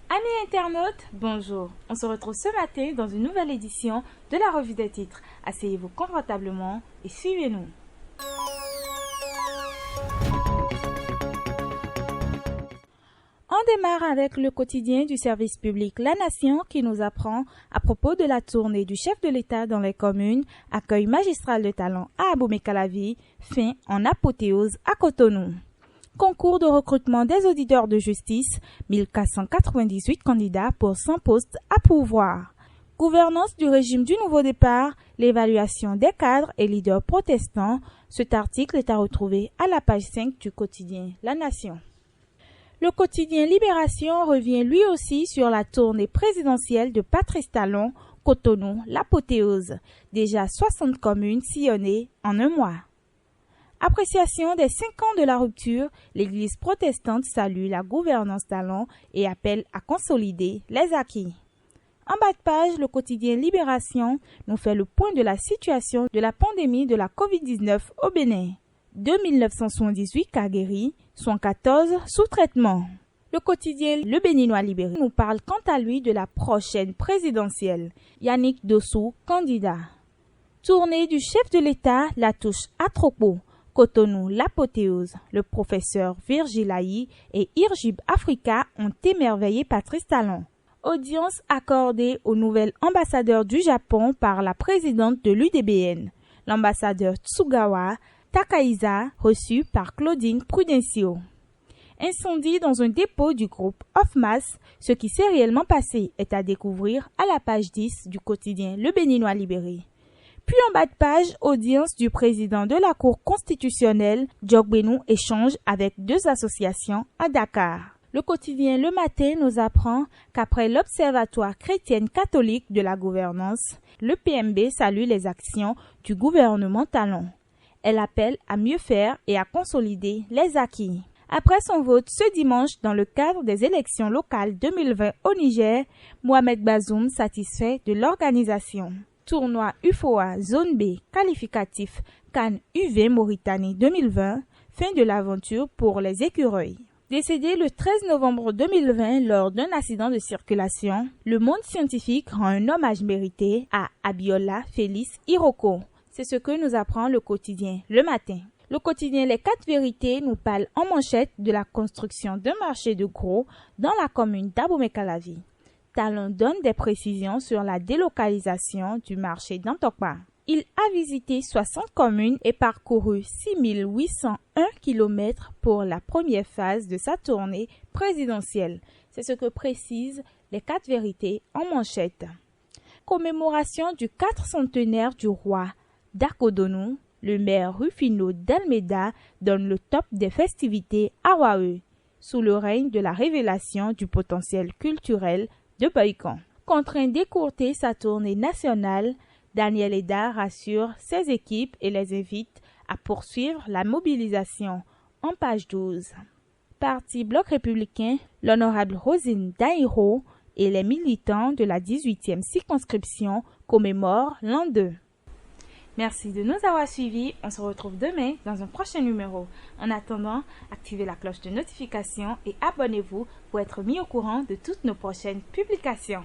Amis internautes, bonjour. On se retrouve ce matin dans une nouvelle édition de la revue des titres. Asseyez-vous confortablement et suivez-nous. On démarre avec le quotidien du service public La Nation qui nous apprend à propos de la tournée du chef de l'État dans les communes, accueil magistral de talent à Abomey-Calavi, fin en apothéose à Cotonou. Concours de recrutement des auditeurs de justice, 1498 candidats pour 100 postes à pourvoir. Gouvernance du régime du nouveau départ, l'évaluation des cadres et leaders protestants. Cet article est à retrouver à la page 5 du quotidien La Nation. Le quotidien Libération revient lui aussi sur la tournée présidentielle de Patrice Talon, Cotonou, l'apothéose. Déjà 60 communes sillonnées en un mois. Appréciation des 5 ans de la rupture, l'Église protestante salue la gouvernance Talon et appelle à consolider les acquis. En bas de page, le quotidien Libération nous fait le point de la situation de la pandémie de la COVID-19 au Bénin. 2978 cas guéris, 114 sous traitement. Le quotidien Le Béninois Libéré nous parle quant à lui de la prochaine présidentielle. Yannick Dossou, candidat. Tournée du chef de l'État, la touche à Tropo. Cotonou, l'apothéose. Le professeur Virgile Aïe et Irgib Africa ont émerveillé Patrice Talon. Audience accordée au nouvel ambassadeur du Japon par la présidente de l'UDBN. L'ambassadeur Tsugawa Takaiza, reçu par Claudine Prudencio. Incendie dans un dépôt du groupe Ofmas, ce qui s'est réellement passé est à découvrir à la page 10 du quotidien Le Béninois Libéré. Puis en bas de page, audience du président de la Cour constitutionnelle, Djogbenou échange avec 2 associations à Dakar. Le quotidien Le Matin nous apprend qu'après l'Observatoire chrétienne catholique de la gouvernance, le PMB salue les actions du gouvernement Talon. Elle appelle à mieux faire et à consolider les acquis. Après son vote ce dimanche dans le cadre des élections locales 2020 au Niger, Mohamed Bazoum satisfait de l'organisation. Tournoi UFOA Zone B qualificatif CAN U20 Mauritanie 2020, fin de l'aventure pour les écureuils. Décédé le 13 novembre 2020 lors d'un accident de circulation, le monde scientifique rend un hommage mérité à Abiola Félix Iroko. C'est ce que nous apprend le quotidien Le Matin. Le quotidien Les 4 vérités nous parle en manchette de la construction d'un marché de gros dans la commune d'Abomey-Calavi. Talon donne des précisions sur la délocalisation du marché d'Antokpa. Il a visité 60 communes et parcouru 6801 km pour la première phase de sa tournée présidentielle. C'est ce que précisent Les 4 vérités en manchette. Commémoration du 4 centenaire du roi d'Akodonou, le maire Rufino d'Almeida donne le top des festivités à Waeu, sous le règne de la révélation du potentiel culturel de Boykan. Contraint d'écourter sa tournée nationale, Daniel Eda rassure ses équipes et les invite à poursuivre la mobilisation en page 12. Parti Bloc républicain, l'honorable Rosine Daïro et les militants de la 18e circonscription commémorent l'an 2. Merci de nous avoir suivis. On se retrouve demain dans un prochain numéro. En attendant, activez la cloche de notification et abonnez-vous pour être mis au courant de toutes nos prochaines publications.